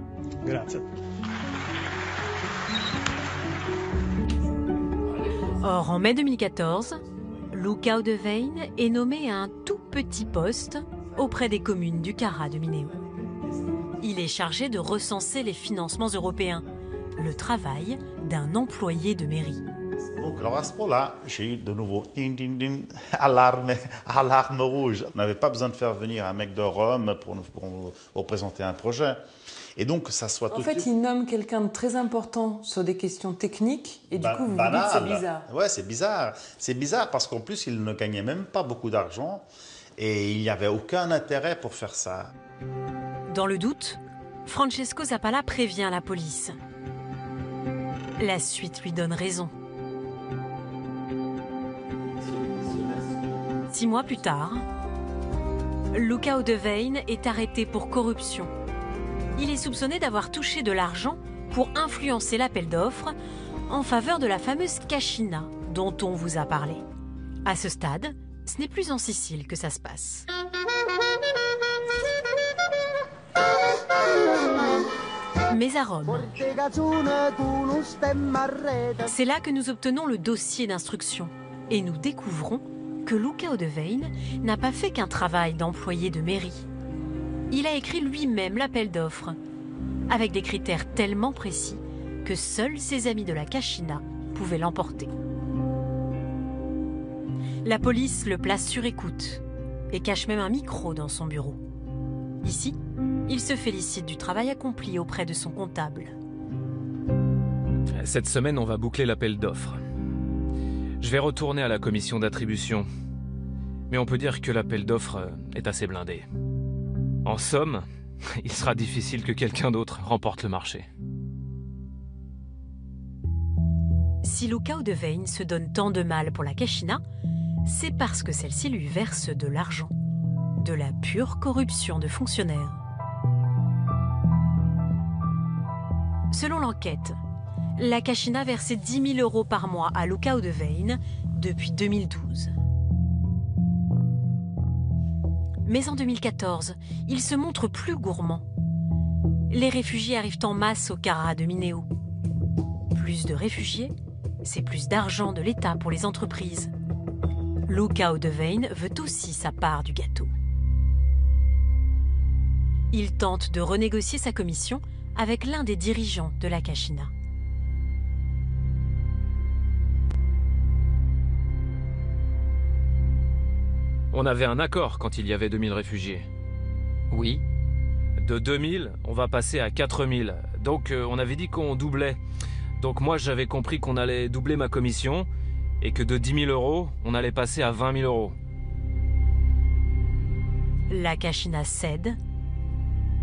Or, en mai 2014, Luca Odevaine est nommé à un tout petit poste auprès des communes du Cara de Mineo. Il est chargé de recenser les financements européens, le travail d'un employé de mairie. Donc, alors à ce moment-là, j'ai eu de nouveau alarme rouge. On n'avait pas besoin de faire venir un mec de Rome pour présenter un projet. Et donc, ça soit tout de suite... En fait, il nomme quelqu'un de très important sur des questions techniques, et du coup, vous vous dites c'est bizarre. Ouais, c'est bizarre. C'est bizarre parce qu'en plus, il ne gagnait même pas beaucoup d'argent. Et il n'y avait aucun intérêt pour faire ça. Dans le doute, Francesco Zappala prévient la police. La suite lui donne raison. 6 mois plus tard, Luca Odevaine est arrêté pour corruption. Il est soupçonné d'avoir touché de l'argent pour influencer l'appel d'offres en faveur de la fameuse Cascina dont on vous a parlé. À ce stade, ce n'est plus en Sicile que ça se passe. Mais à Rome. C'est là que nous obtenons le dossier d'instruction et nous découvrons que Luca Odevaine n'a pas fait qu'un travail d'employé de mairie. Il a écrit lui-même l'appel d'offres, avec des critères tellement précis que seuls ses amis de la Cascina pouvaient l'emporter. La police le place sur écoute et cache même un micro dans son bureau. Ici, il se félicite du travail accompli auprès de son comptable. Cette semaine, on va boucler l'appel d'offres. Je vais retourner à la commission d'attribution. Mais on peut dire que l'appel d'offres est assez blindé. En somme, il sera difficile que quelqu'un d'autre remporte le marché. Si Luca Odevaine se donne tant de mal pour la Cascina, c'est parce que celle-ci lui verse de l'argent. De la pure corruption de fonctionnaires. Selon l'enquête, la Cascina versait 10 000 € par mois à Luca Odevaine depuis 2012. Mais en 2014, il se montre plus gourmand. Les réfugiés arrivent en masse au Carrara de Mineo. Plus de réfugiés, c'est plus d'argent de l'État pour les entreprises. Luca Odevaine veut aussi sa part du gâteau. Il tente de renégocier sa commission avec l'un des dirigeants de la Cascina. On avait un accord quand il y avait 2000 réfugiés. Oui. De 2000, on va passer à 4000. Donc on avait dit qu'on doublait. Donc moi j'avais compris qu'on allait doubler ma commission et que de 10 000 €, on allait passer à 20 000 €. La Cascina cède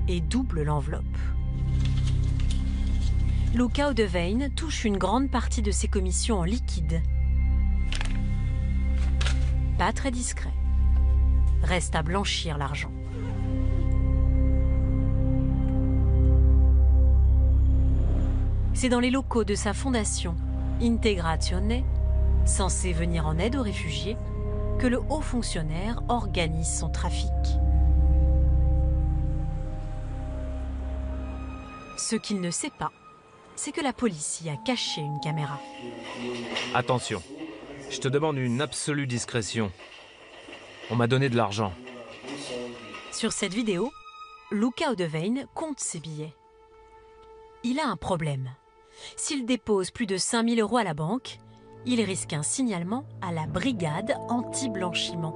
et double l'enveloppe. Luca Odevaine touche une grande partie de ses commissions en liquide. Pas très discret. Reste à blanchir l'argent. C'est dans les locaux de sa fondation, Integrazione, censée venir en aide aux réfugiés, que le haut fonctionnaire organise son trafic. Ce qu'il ne sait pas, c'est que la police y a caché une caméra. Attention, je te demande une absolue discrétion. On m'a donné de l'argent. Sur cette vidéo, Luca Odevaine compte ses billets. Il a un problème. S'il dépose plus de 5 000 € à la banque, il risque un signalement à la brigade anti-blanchiment.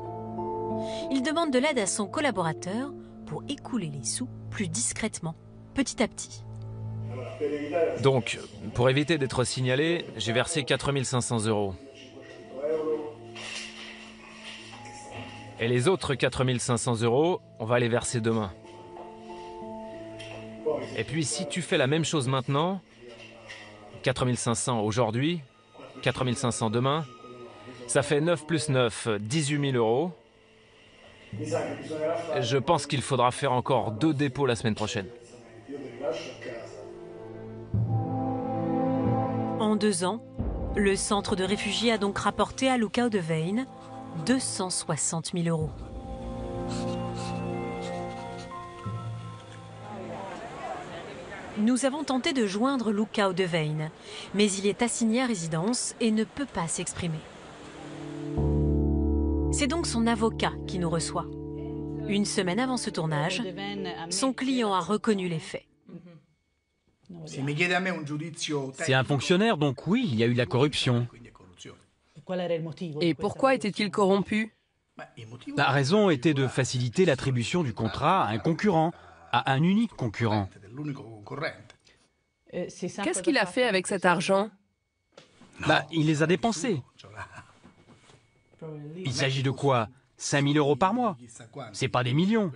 Il demande de l'aide à son collaborateur pour écouler les sous plus discrètement, petit à petit. Donc, pour éviter d'être signalé, j'ai versé 4 500 €. Et les autres 4 500 €, on va les verser demain. Et puis si tu fais la même chose maintenant, 4 500 aujourd'hui, 4 500 demain, ça fait 9 plus 9, 18 000 €. Je pense qu'il faudra faire encore 2 dépôts la semaine prochaine. En 2 ans, le centre de réfugiés a donc rapporté à Luca Odevaine 260 000 €. Nous avons tenté de joindre Luca Odevaine, mais il est assigné à résidence et ne peut pas s'exprimer. C'est donc son avocat qui nous reçoit. Une semaine avant ce tournage, son client a reconnu les faits. C'est un fonctionnaire, donc oui, il y a eu de la corruption. Et pourquoi était-il corrompu? La raison était de faciliter l'attribution du contrat à un concurrent, à un unique concurrent. Qu'est-ce qu'il a fait avec cet argent? Il les a dépensés. Il s'agit de quoi? 5 000 euros par mois. C'est pas des millions.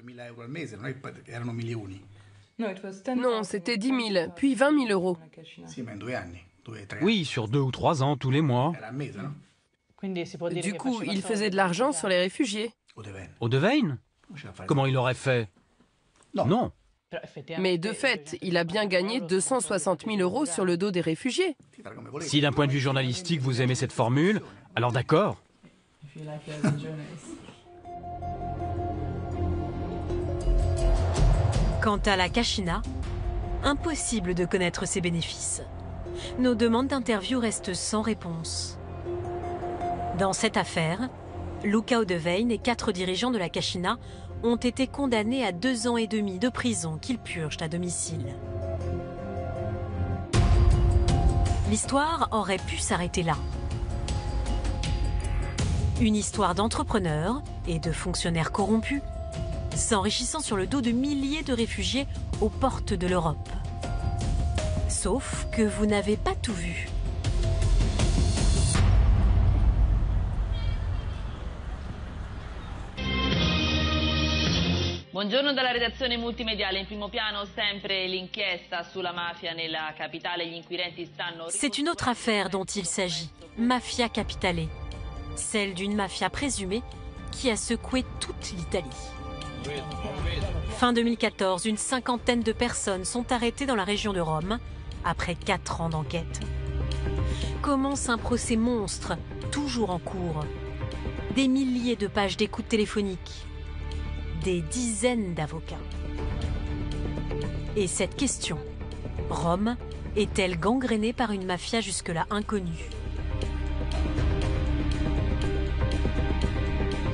Non, c'était 10 000, puis 20 000 euros. Oui, sur 2 ou 3 ans, tous les mois. Du coup, il faisait de l'argent sur les réfugiés. Odevain? Comment il aurait fait? Non. Mais de fait, il a bien gagné 260 000 euros sur le dos des réfugiés. Si d'un point de vue journalistique vous aimez cette formule, alors d'accord. Quant à la Kachina, impossible de connaître ses bénéfices. Nos demandes d'interview restent sans réponse. Dans cette affaire, Luca Odevain et 4 dirigeants de la Kachina ont été condamnés à 2 ans et demi de prison qu'ils purgent à domicile. L'histoire aurait pu s'arrêter là. Une histoire d'entrepreneurs et de fonctionnaires corrompus, s'enrichissant sur le dos de milliers de réfugiés aux portes de l'Europe. Sauf que vous n'avez pas tout vu. Buongiorno dalla redazione multimediale. In primo piano sempre l'inchiesta sulla mafia nella capitale. Gli inquirenti stanno... C'est une autre affaire dont il s'agit, Mafia Capitale. Celle d'une mafia présumée qui a secoué toute l'Italie. Fin 2014, une 50aine de personnes sont arrêtées dans la région de Rome après 4 ans d'enquête. Commence un procès monstre, toujours en cours. Des milliers de pages d'écoute téléphonique. Des dizaines d'avocats. Et cette question, Rome est-elle gangrénée par une mafia jusque-là inconnue?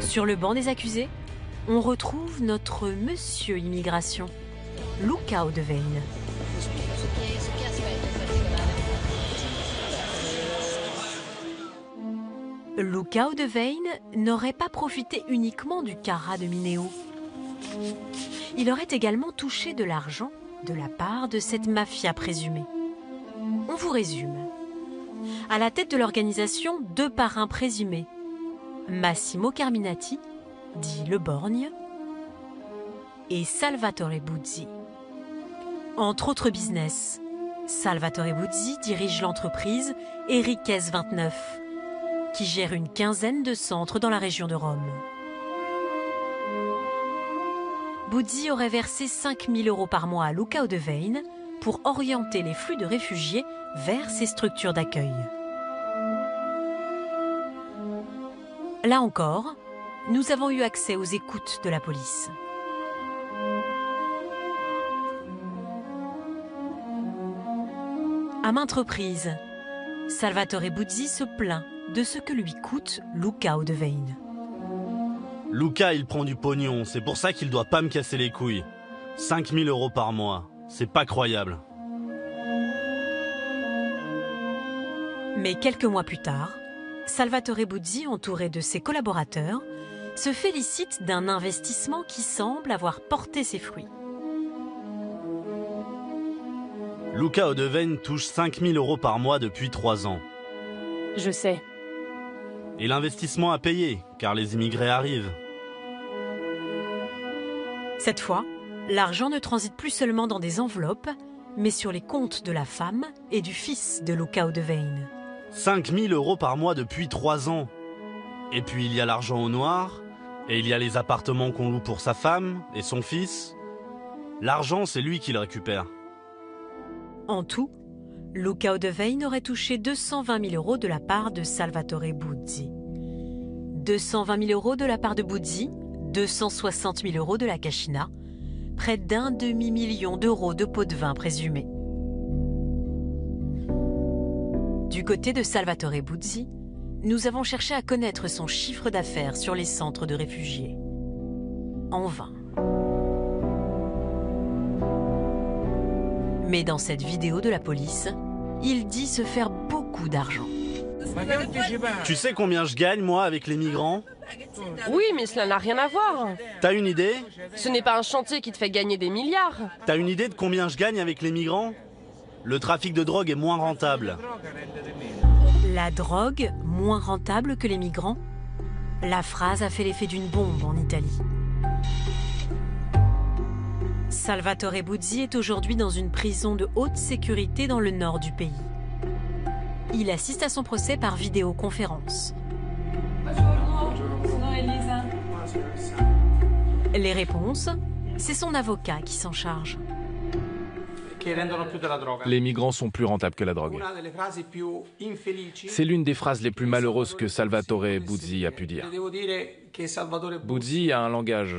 Sur le banc des accusés, on retrouve notre monsieur immigration, Luca Odevain. Luca Odevain n'aurait pas profité uniquement du Cara de Mineo. Il aurait également touché de l'argent de la part de cette mafia présumée. On vous résume. À la tête de l'organisation, 2 parrains présumés. Massimo Carminati, dit Le Borgne, et Salvatore Buzzi. Entre autres business, Salvatore Buzzi dirige l'entreprise Eriques 29, qui gère une 15aine de centres dans la région de Rome. Buzzi aurait versé 5 000 euros par mois à Luca Odevain pour orienter les flux de réfugiés vers ces structures d'accueil. Là encore, nous avons eu accès aux écoutes de la police. À maintes reprises, Salvatore Buzzi se plaint de ce que lui coûte Luca Odevain. Luca, il prend du pognon, c'est pour ça qu'il doit pas me casser les couilles. 5 000 euros par mois, c'est pas croyable. Mais quelques mois plus tard, Salvatore Buzzi, entouré de ses collaborateurs, se félicite d'un investissement qui semble avoir porté ses fruits. Luca Odevain touche 5 000 euros par mois depuis 3 ans. Je sais. Et l'investissement a payé, car les immigrés arrivent. Cette fois, l'argent ne transite plus seulement dans des enveloppes, mais sur les comptes de la femme et du fils de Luca Odevain. 5 000 euros par mois depuis 3 ans. Et puis il y a l'argent au noir, et il y a les appartements qu'on loue pour sa femme et son fils. L'argent, c'est lui qui le récupère. En tout, Luca Odevain aurait touché 220 000 euros de la part de Salvatore Buzzi. 220 000 euros de la part de Buzzi, 260 000 euros de la Kachina, près d'un demi-million d'euros de pots de vin présumés. Du côté de Salvatore Buzzi, nous avons cherché à connaître son chiffre d'affaires sur les centres de réfugiés. En vain. Mais dans cette vidéo de la police, il dit se faire beaucoup d'argent. Tu sais combien je gagne, moi, avec les migrants? Oui, mais cela n'a rien à voir. T'as une idée? Ce n'est pas un chantier qui te fait gagner des milliards. T'as une idée de combien je gagne avec les migrants? Le trafic de drogue est moins rentable. La drogue moins rentable que les migrants? La phrase a fait l'effet d'une bombe en Italie. Salvatore Buzzi est aujourd'hui dans une prison de haute sécurité dans le nord du pays. Il assiste à son procès par vidéoconférence. Les réponses, c'est son avocat qui s'en charge. Les migrants sont plus rentables que la drogue. C'est l'une des phrases les plus malheureuses que Salvatore Buzzi a pu dire. Buzzi a un langage,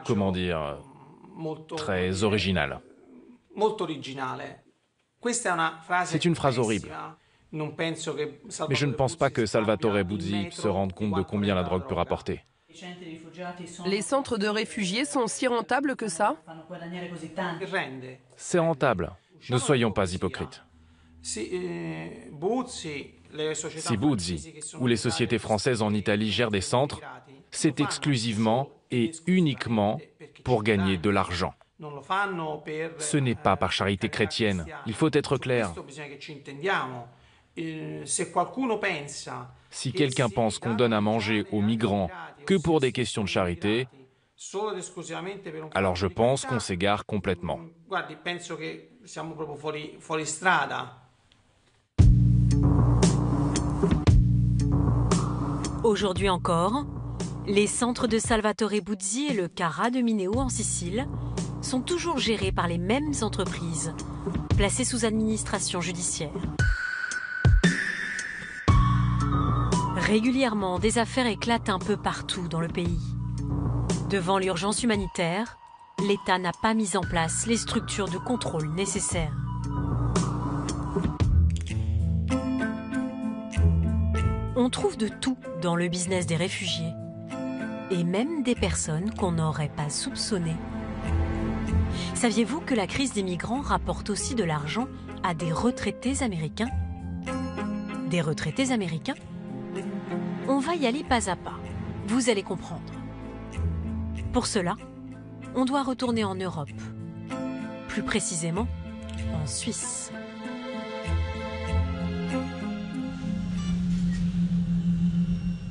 comment dire, très original. C'est une phrase horrible. Mais je ne pense pas que Salvatore Buzzi se rende compte de combien la drogue peut rapporter. Les centres de réfugiés sont si rentables que ça? C'est rentable. Ne soyons pas hypocrites. Si Buzzi ou les sociétés françaises en Italie gèrent des centres, c'est exclusivement et uniquement pour gagner de l'argent. Ce n'est pas par charité chrétienne. Il faut être clair. Si quelqu'un pense qu'on donne à manger aux migrants que pour des questions de charité, alors je pense qu'on s'égare complètement. Aujourd'hui encore, les centres de Salvatore Buzzi et le Carrà de Mineo en Sicile sont toujours gérés par les mêmes entreprises, placées sous administration judiciaire. Régulièrement, des affaires éclatent un peu partout dans le pays. Devant l'urgence humanitaire, l'État n'a pas mis en place les structures de contrôle nécessaires. On trouve de tout dans le business des réfugiés, et même des personnes qu'on n'aurait pas soupçonnées. Saviez-vous que la crise des migrants rapporte aussi de l'argent à des retraités américains? Des retraités américains? On va y aller pas à pas, vous allez comprendre. Pour cela, on doit retourner en Europe, plus précisément en Suisse.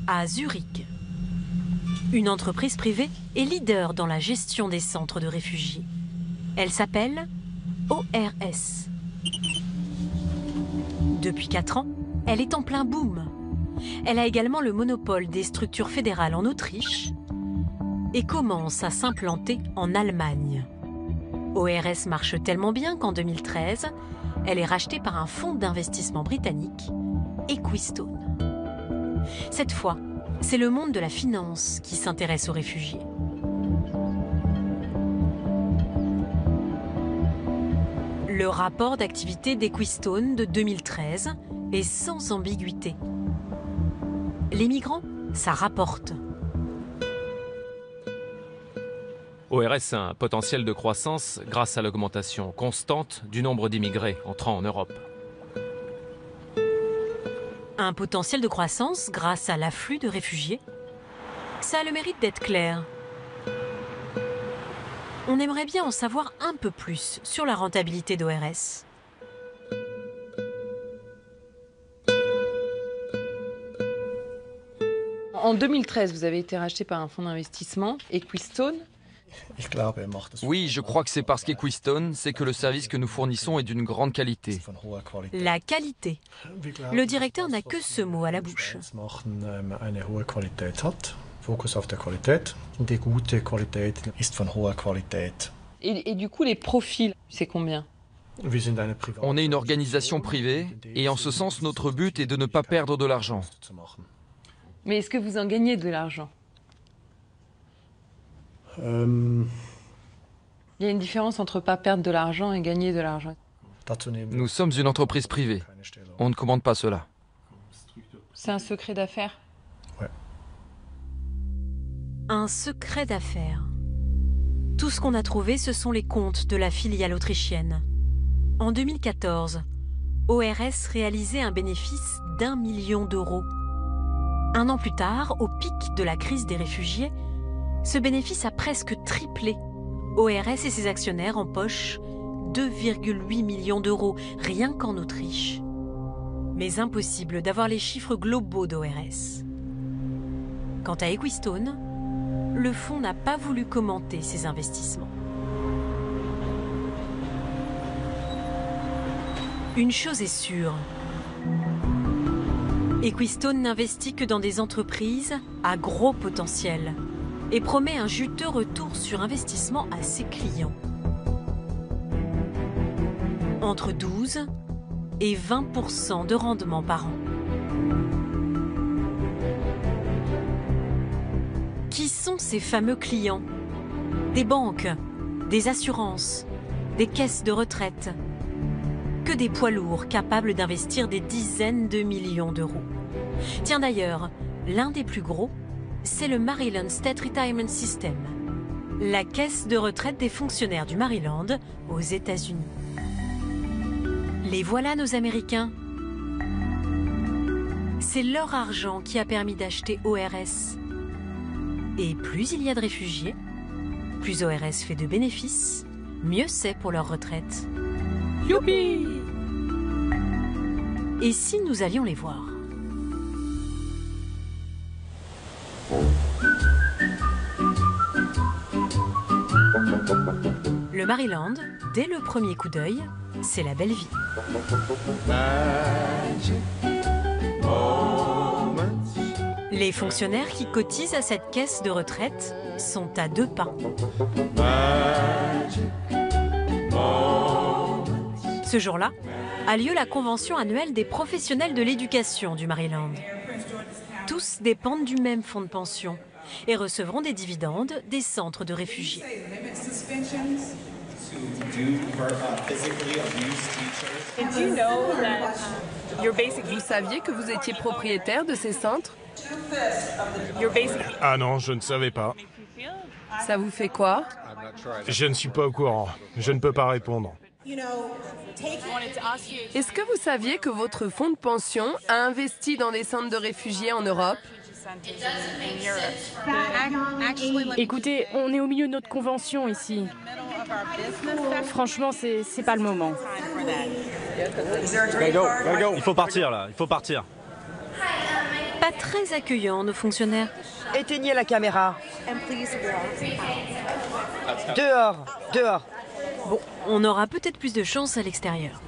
À Zurich, une entreprise privée est leader dans la gestion des centres de réfugiés. Elle s'appelle ORS. Depuis 4 ans, elle est en plein boom. Elle a également le monopole des structures fédérales en Autriche et commence à s'implanter en Allemagne. ORS marche tellement bien qu'en 2013, elle est rachetée par un fonds d'investissement britannique, Equistone. Cette fois, c'est le monde de la finance qui s'intéresse aux réfugiés. Le rapport d'activité d'Equistone de 2013 est sans ambiguïté. Les migrants, ça rapporte. ORS a un potentiel de croissance grâce à l'augmentation constante du nombre d'immigrés entrant en Europe. Un potentiel de croissance grâce à l'afflux de réfugiés? Ça a le mérite d'être clair. On aimerait bien en savoir un peu plus sur la rentabilité d'ORS. En 2013, vous avez été racheté par un fonds d'investissement, Equistone. Oui, je crois que c'est parce qu'Equistone sait que le service que nous fournissons est d'une grande qualité. La qualité. Le directeur n'a que ce mot à la bouche. Et du coup, les profils, c'est combien? On est une organisation privée et en ce sens, notre but est de ne pas perdre de l'argent. Mais est-ce que vous en gagnez de l'argent? Il y a une différence entre pas perdre de l'argent et gagner de l'argent. Nous sommes une entreprise privée. On ne commande pas cela. C'est un secret d'affaires? Ouais. Un secret d'affaires. Tout ce qu'on a trouvé, ce sont les comptes de la filiale autrichienne. En 2014, ORS réalisait un bénéfice d'1 million d'euros. Un an plus tard, au pic de la crise des réfugiés, ce bénéfice a presque triplé. ORS et ses actionnaires empochent 2,8 millions d'euros, rien qu'en Autriche. Mais impossible d'avoir les chiffres globaux d'ORS. Quant à Equistone, le fonds n'a pas voulu commenter ces investissements. Une chose est sûre, Equistone n'investit que dans des entreprises à gros potentiel et promet un juteux retour sur investissement à ses clients. Entre 12 et 20% de rendement par an. Qui sont ces fameux clients? Des banques, des assurances, des caisses de retraite. Que des poids lourds capables d'investir des dizaines de millions d'euros. Tiens d'ailleurs, l'un des plus gros, c'est le Maryland State Retirement System, la caisse de retraite des fonctionnaires du Maryland aux États-Unis. Les voilà nos Américains. C'est leur argent qui a permis d'acheter ORS. Et plus il y a de réfugiés, plus ORS fait de bénéfices, mieux c'est pour leur retraite. Youpi! Et si nous allions les voir? Le Maryland, dès le premier coup d'œil, c'est la belle vie. Les fonctionnaires qui cotisent à cette caisse de retraite sont à 2 pas. Ce jour-là, a lieu la convention annuelle des professionnels de l'éducation du Maryland. Tous dépendent du même fonds de pension et recevront des dividendes des centres de réfugiés. Vous saviez que vous étiez propriétaire de ces centres? Ah non, je ne savais pas. Ça vous fait quoi? Je ne suis pas au courant. Je ne peux pas répondre. Est-ce que vous saviez que votre fonds de pension a investi dans des centres de réfugiés en Europe? Écoutez, on est au milieu de notre convention ici. Franchement, c'est pas le moment. Il faut partir là, il faut partir. Pas très accueillants, nos fonctionnaires. Éteignez la caméra. Dehors, dehors. Bon, on aura peut-être plus de chance à l'extérieur.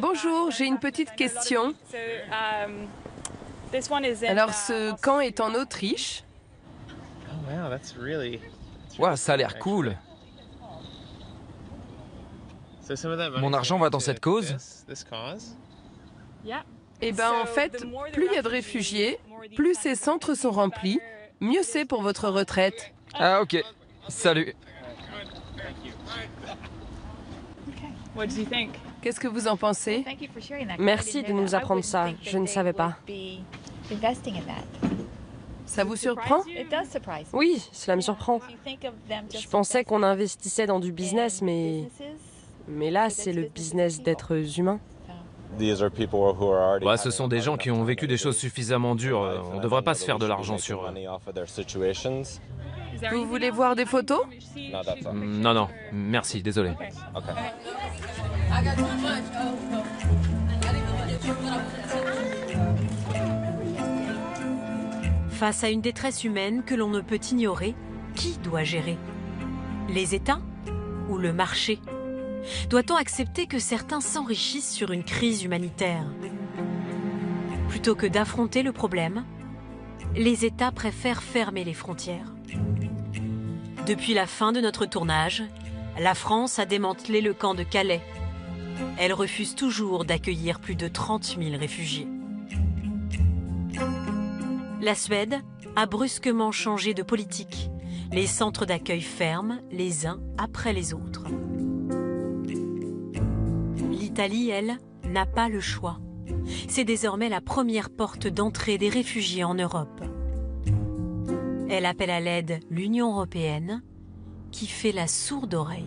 Bonjour, j'ai une petite question. Alors, ce camp est en Autriche. Wow, ça a l'air cool. Mon argent va dans cette cause? Eh bien, en fait, plus il y a de réfugiés, plus ces centres sont remplis, mieux c'est pour votre retraite. Ah ok, salut. Qu'est-ce que vous en pensez? Merci de nous apprendre ça, je ne savais pas. Ça vous surprend? Oui, cela me surprend. Je pensais qu'on investissait dans du business, mais là, c'est le business d'êtres humains. Ouais, ce sont des gens qui ont vécu des choses suffisamment dures. On ne devrait pas se faire de l'argent sur eux. Vous voulez voir des photos? Non, non, merci, désolé. Face à une détresse humaine que l'on ne peut ignorer, qui doit gérer? Les États ou le marché? Doit-on accepter que certains s'enrichissent sur une crise humanitaire? Plutôt que d'affronter le problème, les États préfèrent fermer les frontières. Depuis la fin de notre tournage, la France a démantelé le camp de Calais. Elle refuse toujours d'accueillir plus de 30 000 réfugiés. La Suède a brusquement changé de politique. Les centres d'accueil ferment les uns après les autres. L'Italie, elle, n'a pas le choix. C'est désormais la première porte d'entrée des réfugiés en Europe. Elle appelle à l'aide l'Union européenne, qui fait la sourde oreille.